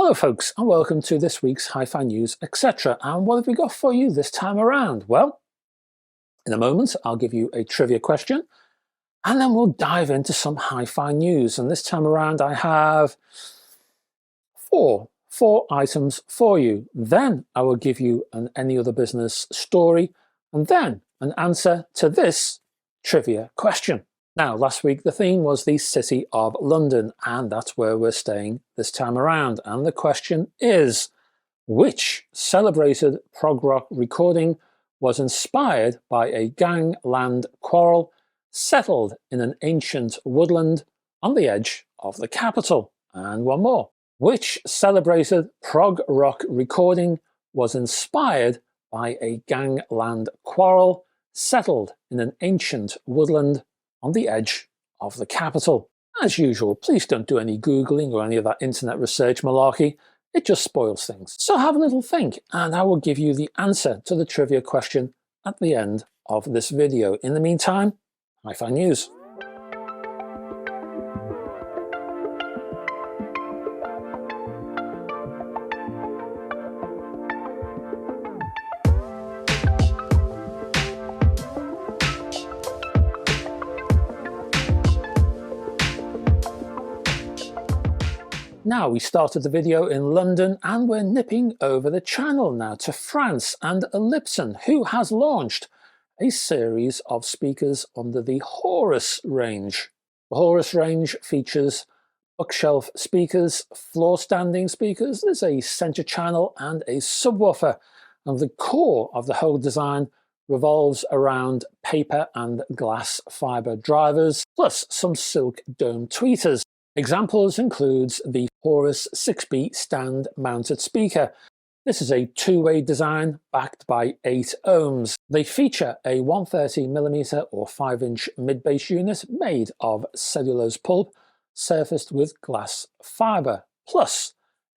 Hello folks, and welcome to this week's Hi-Fi News, etc. And what have we got for you this time around? Well, in a moment I'll give you a trivia question, and then we'll dive into some Hi-Fi news. And this time around I have four items for you. Then I will give you an any other business story, and then an answer to this trivia question. Now, last week the theme was the City of London, and that's where we're staying this time around. And the question is, which celebrated prog rock recording was inspired by a gangland quarrel settled in an ancient woodland on the edge of the capital? And one more. Which celebrated prog rock recording was inspired by a gangland quarrel settled in an ancient woodland on the edge of the capital? As usual, please don't do any Googling or any of that internet research malarkey. It just spoils things. So have a little think, and I will give you the answer to the trivia question at the end of this video. In the meantime, Hi-Fi News. Now, we started the video in London and we're nipping over the channel now to France and Elipson, who has launched a series of speakers under the Horus range. The Horus range features bookshelf speakers, floor standing speakers, there's a center channel and a subwoofer, and the core of the whole design revolves around paper and glass fiber drivers, plus some silk dome tweeters. Examples includes the Horus 6B stand-mounted speaker. This is a two-way design backed by 8 ohms. They feature a 130mm or 5-inch mid-bass unit made of cellulose pulp surfaced with glass fiber, plus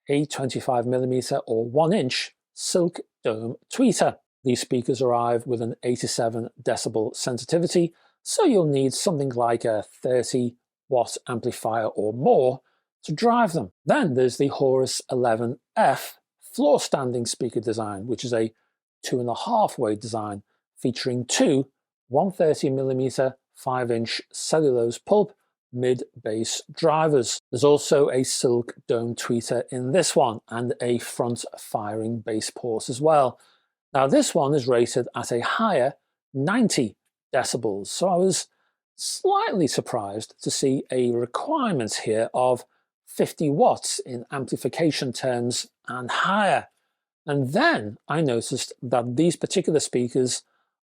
a 25mm or 1-inch silk dome tweeter. These speakers arrive with an 87 decibel sensitivity, so you'll need something like a 30-watt amplifier or more to drive them. Then there's the Horus 11F floor standing speaker design, which is a 2.5-way design featuring two 130mm 5-inch cellulose pulp mid-bass drivers. There's also a silk dome tweeter in this one and a front firing bass port as well. Now this one is rated at a higher 90 decibels, so I was slightly surprised to see a requirement here of 50 watts in amplification terms and higher. And then I noticed that these particular speakers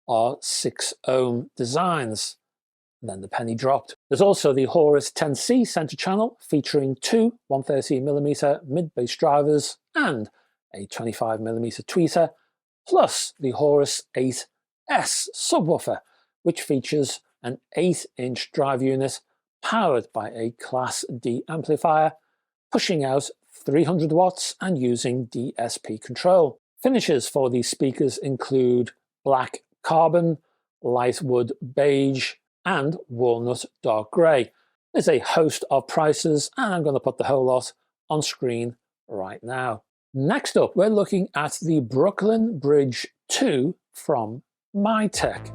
are 6 ohm designs. And then the penny dropped. There's also the Horus 10C center channel featuring two 130mm mid-bass drivers and a 25mm tweeter, plus the Horus 8S subwoofer, which features an 8-inch drive unit powered by a Class D amplifier, pushing out 300 watts and using DSP control. Finishes for these speakers include black carbon, light wood beige, and walnut dark grey. There's a host of prices, and I'm going to put the whole lot on screen right now. Next up, we're looking at the Brooklyn Bridge 2 from Mytek.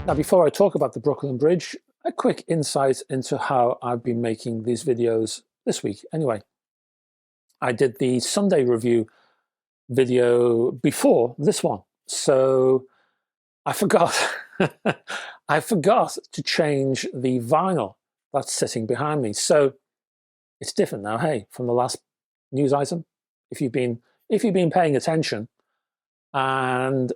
Now, before I talk about the Brooklyn Bridge, a quick insight into how I've been making these videos this week. Anyway, I did the Sunday review video before this one, so I forgot. I forgot to change the vinyl that's sitting behind me. So it's different now, hey, from the last news item. If you've been paying attention, and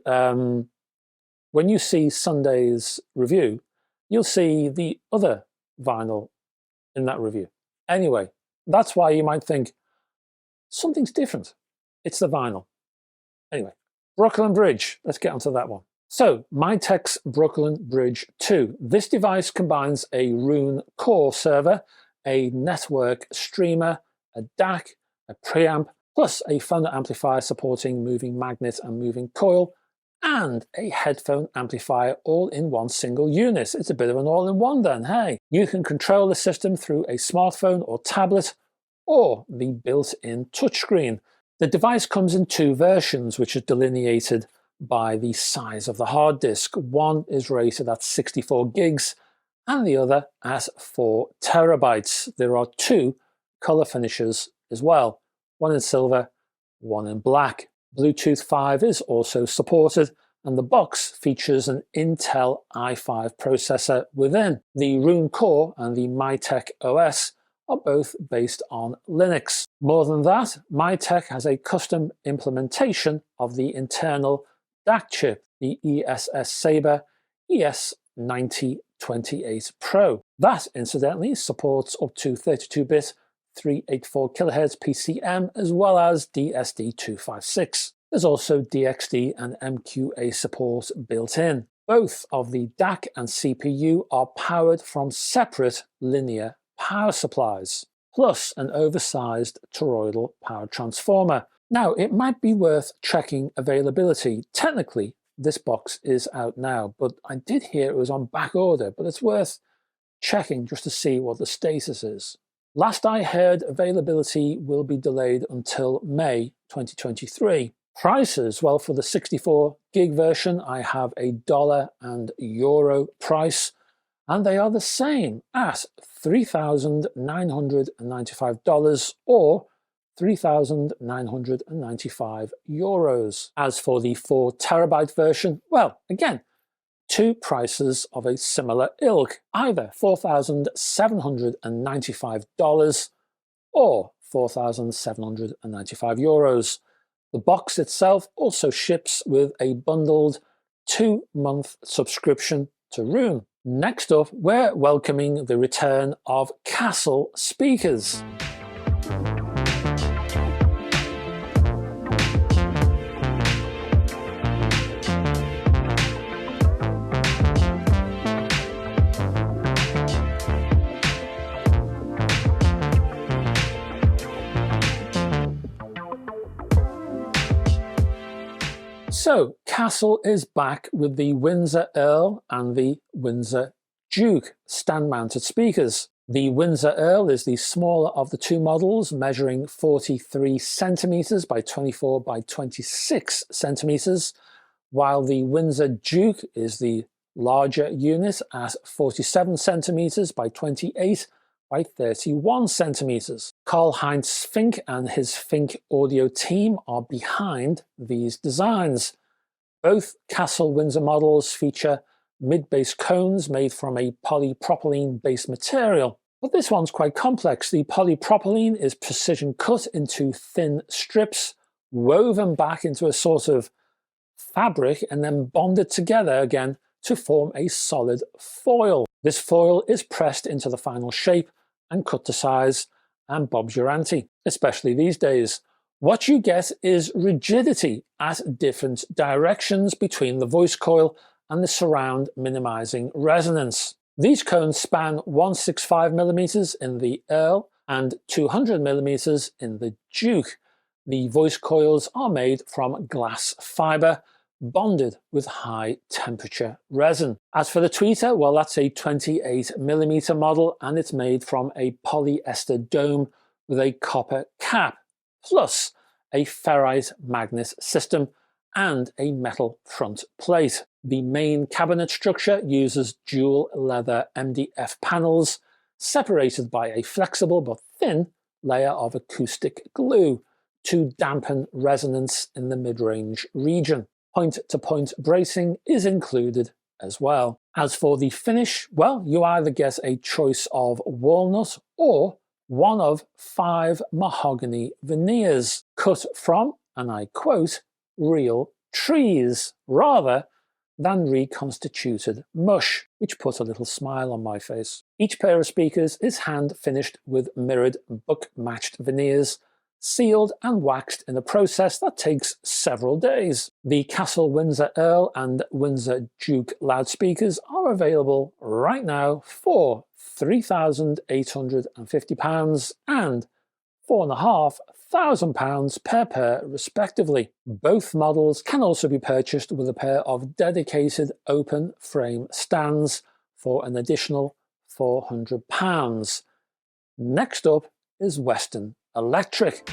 when you see Sunday's review, you'll see the other vinyl in that review. Anyway, that's why you might think something's different. It's the vinyl. Anyway, Brooklyn Bridge, let's get onto that one. So, Mytek's Brooklyn Bridge 2. This device combines a Roon core server, a network streamer, a DAC, a preamp, plus a Thunder amplifier supporting moving magnet and moving coil, and a headphone amplifier all in one single unit. It's a bit of an all-in-one then, hey. You can control the system through a smartphone or tablet, or the built-in touchscreen. The device comes in two versions, which is delineated by the size of the hard disk. One is rated at 64 gigs and the other at 4 terabytes. There are two color finishes as well, one in silver, one in black. Bluetooth 5 is also supported, and the box features an Intel i5 processor within. The Roon core and the Mytek OS are both based on Linux. More than that, Mytek has a custom implementation of the internal DAC chip, the ESS Sabre ES9028 Pro. That, incidentally, supports up to 32-bit 384 kHz PCM as well as DSD256. There's also DXD and MQA support built in. Both of the DAC and CPU are powered from separate linear power supplies, plus an oversized toroidal power transformer. Now, it might be worth checking availability. Technically, this box is out now, but I did hear it was on back order, but it's worth checking just to see what the status is. Last I heard, availability will be delayed until May 2023. Prices, well, for the 64 gig version, I have a dollar and euro price, and they are the same at $3,995 or €3,995. As for the 4 terabyte version, well, again, two prices of a similar ilk, either $4,795 or €4,795. The box itself also ships with a bundled 2-month subscription to Roon. Next up, we're welcoming the return of Castle speakers. So, Castle is back with the Windsor Earl and the Windsor Duke stand-mounted speakers. The Windsor Earl is the smaller of the two models, measuring 43 centimeters by 24 by 26 centimeters, while the Windsor Duke is the larger unit at 47 centimeters by 28 by 31 centimeters. Karl-Heinz Fink and his Fink audio team are behind these designs. Both Castle Windsor models feature mid-bass cones made from a polypropylene base material. But this one's quite complex. The polypropylene is precision cut into thin strips, woven back into a sort of fabric, and then bonded together again to form a solid foil. This foil is pressed into the final shape and cut to size, and bob's your auntie, especially these days. What you get is rigidity at different directions between the voice coil and the surround, minimizing resonance. These cones span 165mm in the Earl and 200mm in the Duke. The voice coils are made from glass fiber, bonded with high temperature resin. As for the tweeter, well, that's a 28mm model, and it's made from a polyester dome with a copper cap, plus a ferrite magnet system and a metal front plate. The main cabinet structure uses dual leather MDF panels separated by a flexible but thin layer of acoustic glue to dampen resonance in the mid-range region. Point-to-point bracing is included as well. As for the finish, well, you either get a choice of walnut or one of 5 mahogany veneers cut from, and I quote, real trees, rather than reconstituted mush, which put a little smile on my face. Each pair of speakers is hand-finished with mirrored book-matched veneers sealed and waxed in a process that takes several days. The Castle Windsor Earl and Windsor Duke loudspeakers are available right now for £3,850 and £4,500 per pair respectively. Both models can also be purchased with a pair of dedicated open frame stands for an additional £400. Next up is Western Electric.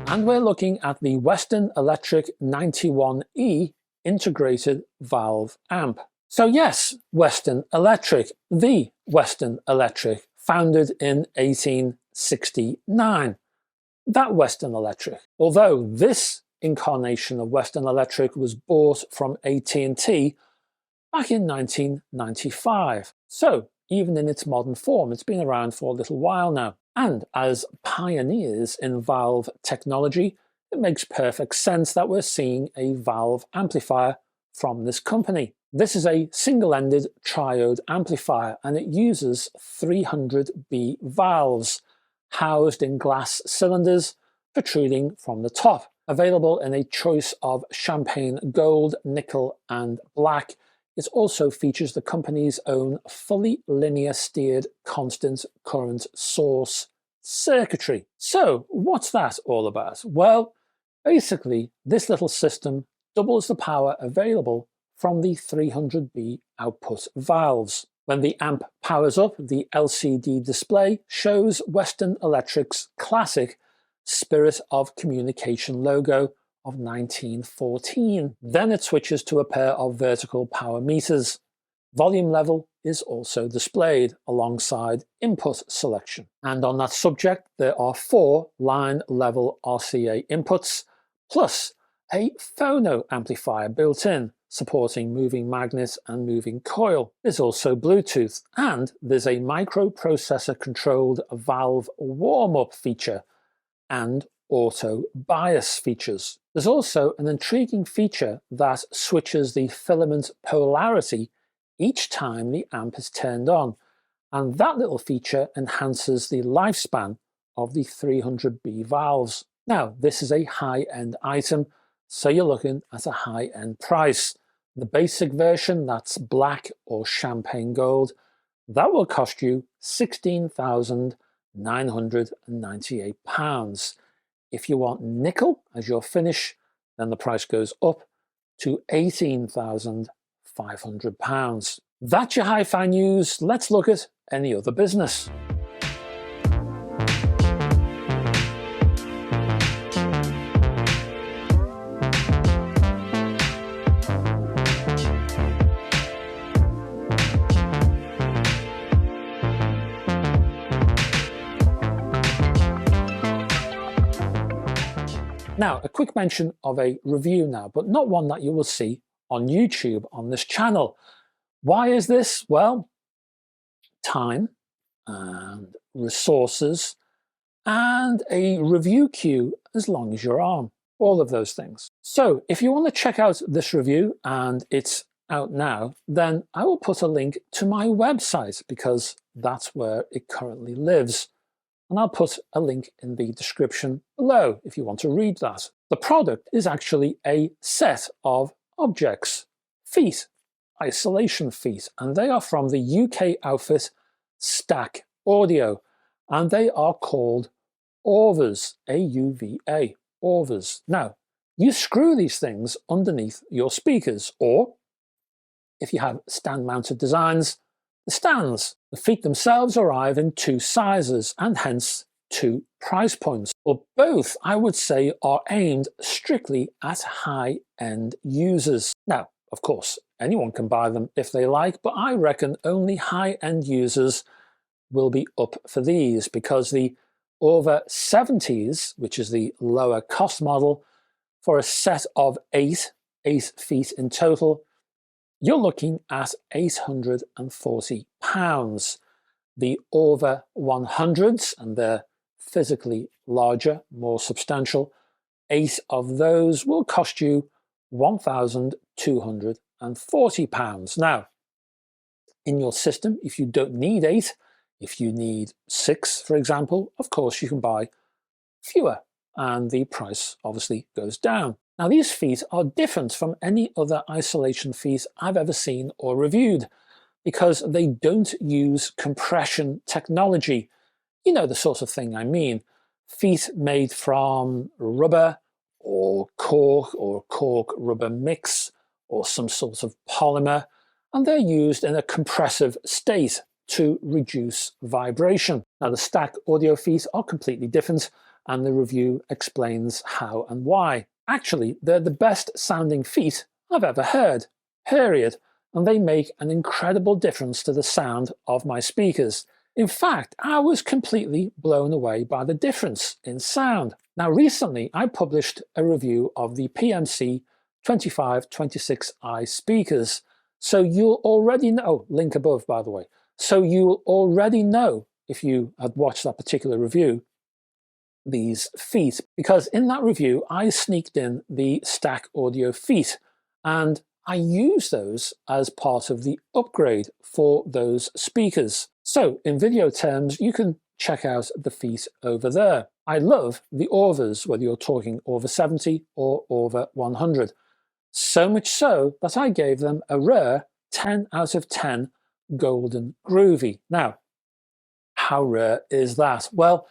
And we're looking at the Western Electric 91E integrated valve amp. So yes, Western Electric, the Western Electric, founded in 1869. That Western Electric. Although this incarnation of Western Electric was bought from AT&T back in 1995. So even in its modern form, it's been around for a little while now. And as pioneers in valve technology, it makes perfect sense that we're seeing a valve amplifier from this company. This is a single-ended triode amplifier, and it uses 300B valves housed in glass cylinders protruding from the top. Available in a choice of champagne gold, nickel, and black, it also features the company's own fully linear steered constant current source circuitry. So what's that all about? Well, basically this little system doubles the power available from the 300B output valves. When the amp powers up, the LCD display shows Western Electric's classic Spirit of Communication logo of 1914. Then it switches to a pair of vertical power meters. Volume level is also displayed alongside input selection. And on that subject, there are 4 line level RCA inputs, plus a phono amplifier built in, supporting moving magnet and moving coil. There's also Bluetooth, and there's a microprocessor controlled valve warm-up feature and auto bias features. There's also an intriguing feature that switches the filament polarity each time the amp is turned on, and that little feature enhances the lifespan of the 300B valves. Now, this is a high-end item, so you're looking at a high-end price. The basic version, that's black or champagne gold, that will cost you £16,998. If you want nickel as your finish, then the price goes up to £18,500. That's your hi-fi news. Let's look at any other business. Now, a quick mention of a review now, but not one that you will see on YouTube on this channel. Why is this? Well, time and resources and a review queue as long as your arm. All of those things. So if you want to check out this review, and it's out now, then I will put a link to my website because that's where it currently lives. And I'll put a link in the description below if you want to read that. The product is actually a set of objects, feet, isolation feet, and they are from the UK outfit Stack Audio, and they are called Auvas, A-U-V-A, Auvas. Now, you screw these things underneath your speakers, or if you have stand-mounted designs, the stands. The feet themselves arrive in 2 sizes and hence 2 price points. But both, I would say, are aimed strictly at high-end users. Now, of course, anyone can buy them if they like, but I reckon only high-end users will be up for these because the Auva 70s, which is the lower cost model, for a set of 8 feet in total, you're looking at £840. the over 100s, and they're physically larger, more substantial. 8 of those will cost you £1,240. Now, in your system, if you don't need 8, if you need 6, for example, of course you can buy fewer, and the price obviously goes down. Now, these feet are different from any other isolation feet I've ever seen or reviewed because they don't use compression technology. You know the sort of thing I mean. Feet made from rubber or cork rubber mix or some sort of polymer, and they're used in a compressive state to reduce vibration. Now, the stack audio feet are completely different, and the review explains how and why. Actually, they're the best sounding feet I've ever heard, period, and they make an incredible difference to the sound of my speakers. In fact, I was completely blown away by the difference in sound. Now, recently I published a review of the PMC 2526i speakers, so you'll already know, oh, link above by the way, so you'll already know, if you had watched that particular review, these feet, because in that review I sneaked in the stack audio feet, and I use those as part of the upgrade for those speakers. So in video terms, you can check out the feet over there. I love the Orvas, whether you're talking Orva 70 or Orva 100. So much so that I gave them a rare 10 out of 10 golden groovy. Now, how rare is that? Well,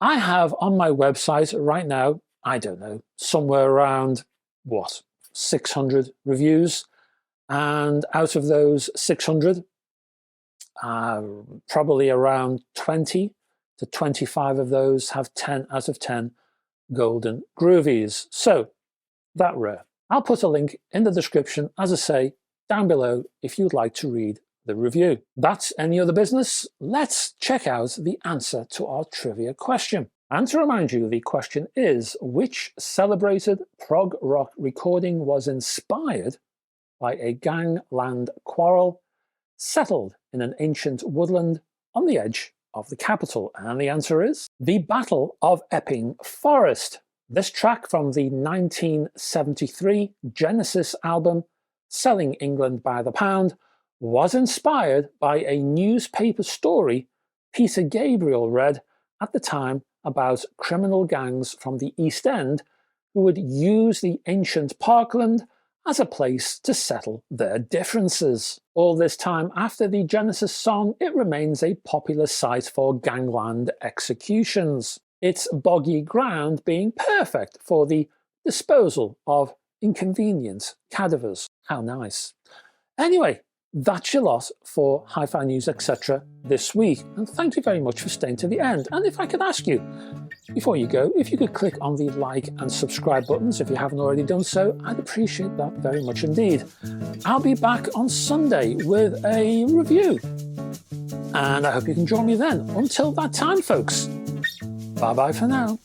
I have on my website right now, I don't know, somewhere around, what, 600 reviews, and out of those 600, probably around 20 to 25 of those have 10 out of 10 golden groovies. So, that rare. I'll put a link in the description, as I say, down below if you'd like to read the review. That's any other business. Let's check out the answer to our trivia question. And to remind you, the question is, which celebrated prog rock recording was inspired by a gangland quarrel settled in an ancient woodland on the edge of the capital? And the answer is the Battle of Epping Forest. This track from the 1973 Genesis album, Selling England by the Pound, was inspired by a newspaper story Peter Gabriel read at the time about criminal gangs from the East End who would use the ancient parkland as a place to settle their differences. All this time after the Genesis song, it remains a popular site for gangland executions, its boggy ground being perfect for the disposal of inconvenient cadavers. How nice. Anyway, that's your lot for Hi-Fi News etc. this week, and thank you very much for staying to the end. And if I could ask you, before you go, if you could click on the like and subscribe buttons if you haven't already done so, I'd appreciate that very much indeed. I'll be back on Sunday with a review, and I hope you can join me then. Until that time, folks, bye-bye for now.